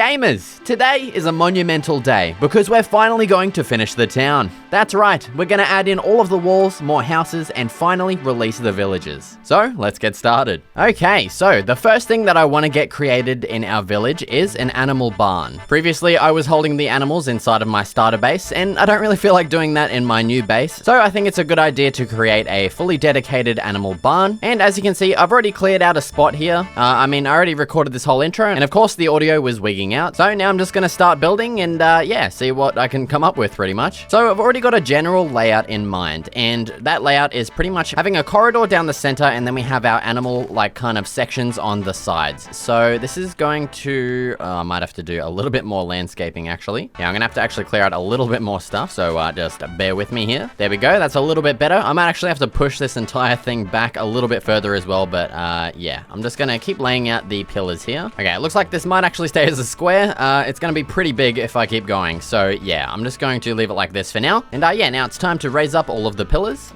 Gamers, today is a monumental day because we're finally going to finish the town. That's right, we're going to add in all of the walls, more houses, and finally release the villagers. So, let's get started. Okay, so the first thing that I want to get created in our village is an animal barn. Previously, I was holding the animals inside of my starter base, and I don't really feel like doing that in my new base, so I think it's a good idea to create a fully dedicated animal barn. And as you can see, I've already cleared out a spot here. I already recorded this whole intro, and of course the audio was wigging out. So now I'm just gonna start building and yeah, see what I can come up with pretty much. So I've already got a general layout in mind, and that layout is pretty much having a corridor down the center, and then we have our animal like kind of sections on the sides. So this is going to, I might have to do a little bit more landscaping actually. Yeah, I'm gonna have to actually clear out a little bit more stuff, so just bear with me here. There we go, that's a little bit better. I might actually have to push this entire thing back a little bit further as well, but yeah, I'm just gonna keep laying out the pillars here. Okay, it looks like this might actually stay as a square. It's gonna be pretty big if I keep going. So yeah, I'm just going to leave it like this for now. And yeah, now it's time to raise up all of the pillars.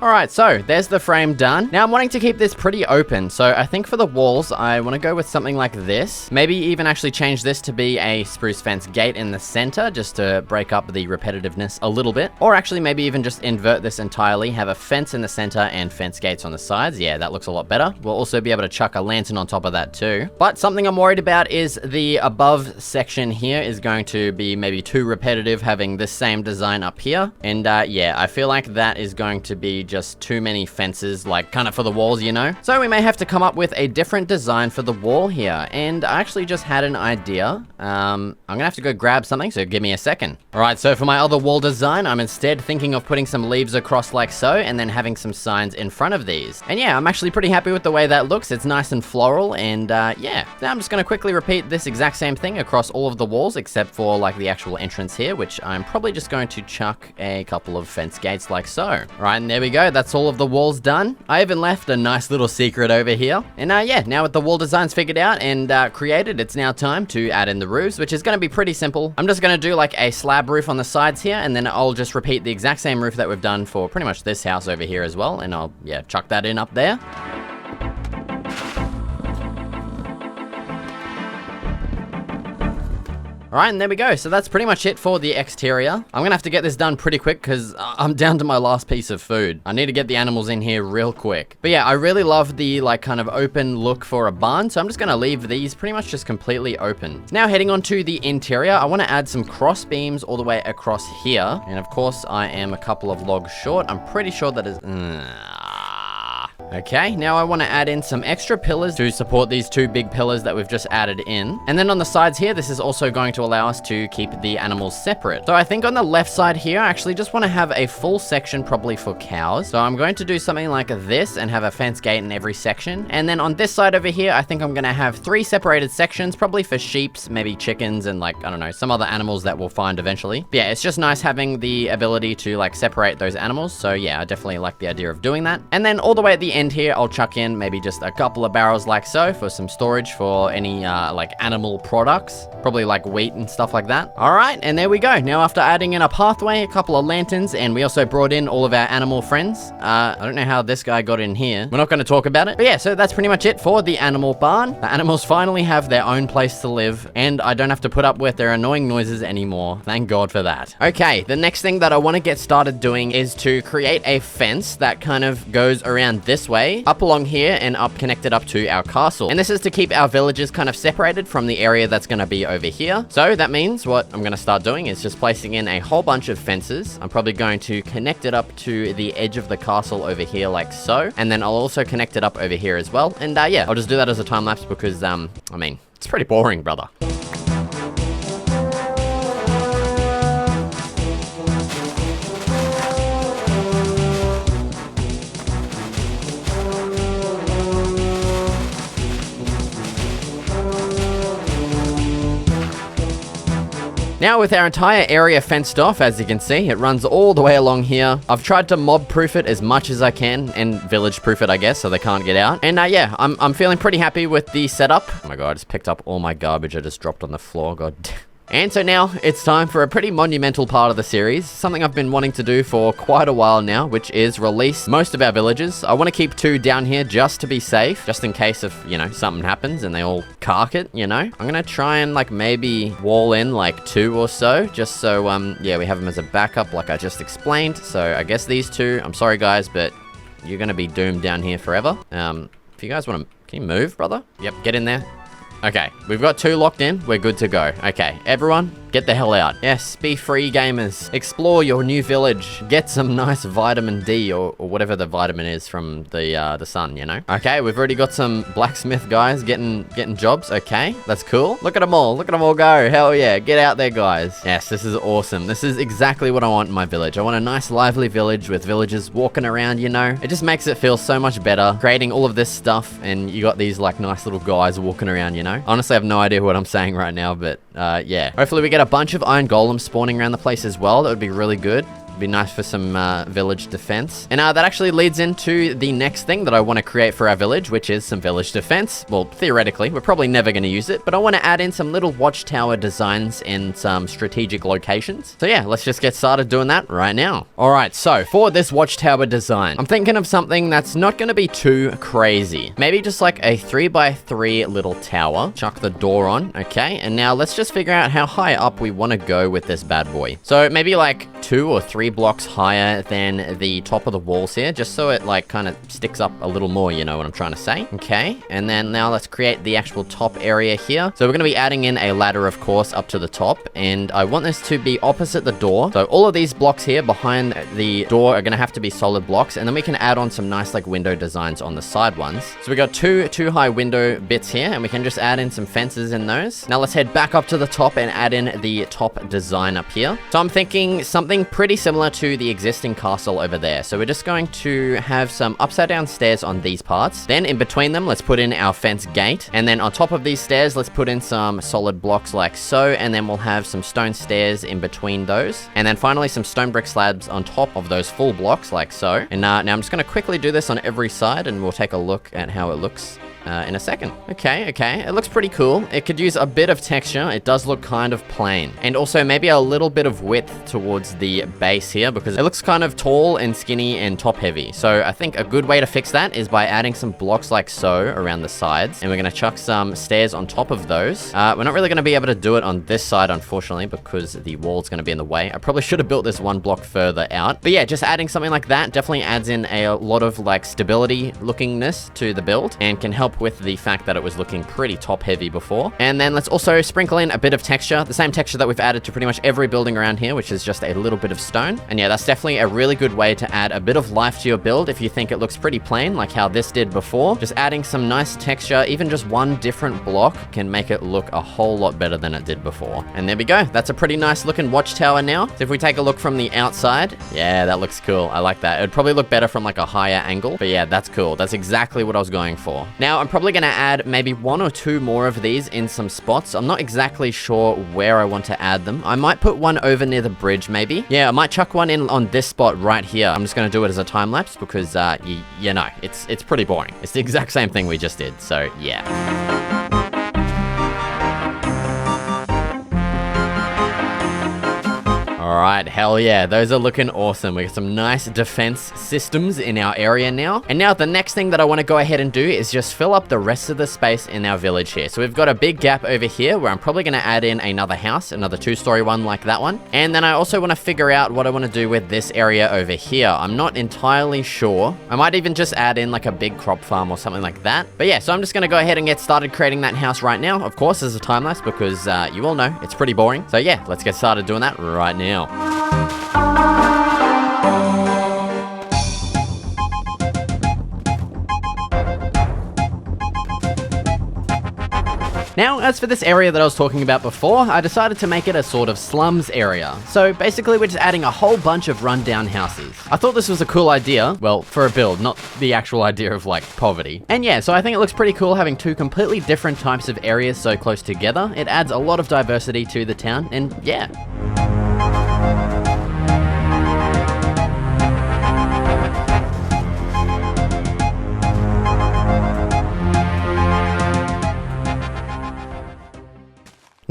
Alright, so there's the frame done. Now I'm wanting to keep this pretty open, so I think for the walls, I want to go with something like this. Maybe even actually change this to be a spruce fence gate in the center, just to break up the repetitiveness a little bit. Or actually maybe even just invert this entirely, have a fence in the center and fence gates on the sides. Yeah, that looks a lot better. We'll also be able to chuck a lantern on top of that too. But something I'm worried about is the above section here is going to be maybe too repetitive, having this same design up here. And yeah, I feel like that is going to be just too many fences, like kind of for the walls, you know? So we may have to come up with a different design for the wall here. And I actually just had an idea. I'm gonna have to go grab something, so give me a second. All right, so for my other wall design, I'm instead thinking of putting some leaves across like so, and then having some signs in front of these. And yeah, I'm actually pretty happy with the way that looks. It's nice and floral, and yeah. Now I'm just gonna quickly repeat this exact same thing across all of the walls, except for like the actual entrance here, which I'm probably just going to chuck a couple of fence gates like so. All right, and there we go. That's all of the walls done. I even left a nice little secret over here. And yeah, now with the wall designs figured out and created, it's now time to add in the roofs, which is going to be pretty simple. I'm just going to do like a slab roof on the sides here, and then I'll just repeat the exact same roof that we've done for pretty much this house over here as well. And I'll, yeah, chuck that in up there. Alright, and there we go. So that's pretty much it for the exterior. I'm gonna have to get this done pretty quick because I'm down to my last piece of food. I need to get the animals in here real quick. But yeah, I really love the like kind of open look for a barn, so I'm just gonna leave these pretty much just completely open. Now heading on to the interior, I want to add some cross beams all the way across here. And of course, I am a couple of logs short. I'm pretty sure that is... Okay, now I want to add in some extra pillars to support these two big pillars that we've just added in. And then on the sides here, this is also going to allow us to keep the animals separate. So I think on the left side here, I actually just want to have a full section probably for cows. So I'm going to do something like this and have a fence gate in every section. And then on this side over here, I think I'm going to have 3 separated sections, probably for sheeps, maybe chickens, and like, I don't know, some other animals that we'll find eventually. But yeah, it's just nice having the ability to like separate those animals. So yeah, I definitely like the idea of doing that. And then all the way at the end here, I'll chuck in maybe just a couple of barrels like so for some storage for any like animal products, probably like wheat and stuff like that. All right, and there we go. Now after adding in a pathway, a couple of lanterns, and we also brought in all of our animal friends. I don't know how this guy got in here. We're not going to talk about it. But yeah, so that's pretty much it for the animal barn. The animals finally have their own place to live, and I don't have to put up with their annoying noises anymore. Thank God for that. Okay, the next thing that I want to get started doing is to create a fence that kind of goes around this way, up along here and up connected up to our castle. And this is to keep our villages kind of separated from the area that's going to be over here. So that means what I'm going to start doing is just placing in a whole bunch of fences. I'm probably going to connect it up to the edge of the castle over here like so. And then I'll also connect it up over here as well. And yeah, I'll just do that as a time lapse because, I mean, it's pretty boring, brother. Now with our entire area fenced off, as you can see, it runs all the way along here. I've tried to mob-proof it as much as I can, and village-proof it, I guess, so they can't get out. And yeah, I'm feeling pretty happy with the setup. Oh my god, I just picked up all my garbage I just dropped on the floor. God And so now it's time for a pretty monumental part of the series, something I've been wanting to do for quite a while now, which is release most of our villages. I want to keep 2 down here just to be safe, just in case if, you know, something happens and they all cark it, you know. I'm going to try and like maybe wall in like 2 or so, just so, yeah, we have them as a backup like I just explained. So I guess these 2, I'm sorry guys, but you're going to be doomed down here forever. If you guys want to, can you move, brother? Yep, get in there. Okay, we've got 2 locked in. We're good to go. Okay, everyone, get the hell out. Yes, be free, gamers. Explore your new village. Get some nice vitamin D or whatever the vitamin is from the sun, you know? Okay, we've already got some blacksmith guys getting jobs. Okay, that's cool. Look at them all. Look at them all go. Hell yeah, get out there, guys. Yes, this is awesome. This is exactly what I want in my village. I want a nice, lively village with villagers walking around, you know? It just makes it feel so much better, creating all of this stuff, and you got these, like, nice little guys walking around, you know? Honestly, I have no idea what I'm saying right now, but yeah. Hopefully we get a bunch of iron golems spawning around the place as well. That would be really good. Be nice for some village defense. And that actually leads into the next thing that I want to create for our village, which is some village defense. Well, theoretically, we're probably never going to use it, but I want to add in some little watchtower designs in some strategic locations. So yeah, let's just get started doing that right now. All right, so for this watchtower design, I'm thinking of something that's not going to be too crazy. Maybe just like a 3x3 little tower. Chuck the door on, okay? And now let's just figure out how high up we want to go with this bad boy. So maybe like 2 or 3 blocks higher than the top of the walls here, just so it like kind of sticks up a little more, you know what I'm trying to say. Okay, and then now let's create the actual top area here. So we're going to be adding in a ladder, of course, up to the top, and I want this to be opposite the door. So all of these blocks here behind the door are going to have to be solid blocks, and then we can add on some nice like window designs on the side ones. So we got two high window bits here, and we can just add in some fences in those. Now let's head back up to the top and add in the top design up here. So I'm thinking something pretty similar to the existing castle over there. So we're just going to have some upside down stairs on these parts. Then in between them, let's put in our fence gate. And then on top of these stairs, let's put in some solid blocks like so. And then we'll have some stone stairs in between those. And then finally some stone brick slabs on top of those full blocks like so. And now I'm just going to quickly do this on every side, and we'll take a look at how it looks in a second. Okay, it looks pretty cool. It could use a bit of texture. It does look kind of plain. And also maybe a little bit of width towards the base here, because it looks kind of tall and skinny and top heavy. So I think a good way to fix that is by adding some blocks like so around the sides. And we're going to chuck some stairs on top of those. We're not really going to be able to do it on this side, unfortunately, because the wall's going to be in the way. I probably should have built this 1 block further out. But yeah, just adding something like that definitely adds in a lot of like stability lookingness to the build and can help with the fact that it was looking pretty top heavy before. And then let's also sprinkle in a bit of texture, the same texture that we've added to pretty much every building around here, which is just a little bit of stone. And yeah, that's definitely a really good way to add a bit of life to your build if you think it looks pretty plain, like how this did before. Just adding some nice texture, even just 1 different block can make it look a whole lot better than it did before. And there we go. That's a pretty nice looking watchtower now. So if we take a look from the outside, yeah, that looks cool. I like that. It would probably look better from like a higher angle, but yeah, that's cool. That's exactly what I was going for. Now I'm probably going to add maybe 1 or 2 more of these in some spots. I'm not exactly sure where I want to add them. I might put 1 over near the bridge maybe. Yeah, I might chuck 1 in on this spot right here. I'm just going to do it as a time lapse because you know, it's pretty boring. It's the exact same thing we just did. So yeah. Alright, hell yeah, those are looking awesome. We got some nice defense systems in our area now. And now the next thing that I want to go ahead and do is just fill up the rest of the space in our village here. So we've got a big gap over here where I'm probably going to add in another house, another 2-story one like that one. And then I also want to figure out what I want to do with this area over here. I'm not entirely sure. I might even just add in like a big crop farm or something like that. But yeah, so I'm just going to go ahead and get started creating that house right now. Of course, as a time lapse because you all know it's pretty boring. So yeah, let's get started doing that right now. Now, as for this area that I was talking about before, I decided to make it a sort of slums area. So basically, we're just adding a whole bunch of rundown houses. I thought this was a cool idea, well, for a build, not the actual idea of like poverty. And yeah, so I think it looks pretty cool having 2 completely different types of areas so close together. It adds a lot of diversity to the town, and yeah.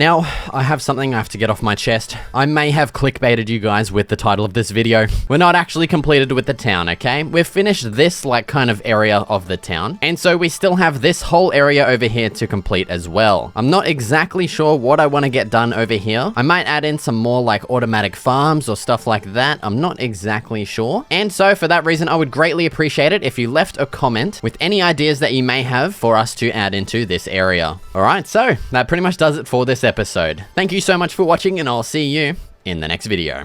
Now, I have something I have to get off my chest. I may have clickbaited you guys with the title of this video. We're not actually completed with the town, okay? We've finished this, like, kind of area of the town. And so we still have this whole area over here to complete as well. I'm not exactly sure what I want to get done over here. I might add in some more, like, automatic farms or stuff like that. I'm not exactly sure. And so for that reason, I would greatly appreciate it if you left a comment with any ideas that you may have for us to add into this area. All right, so that pretty much does it for this episode. Thank you so much for watching, and I'll see you in the next video.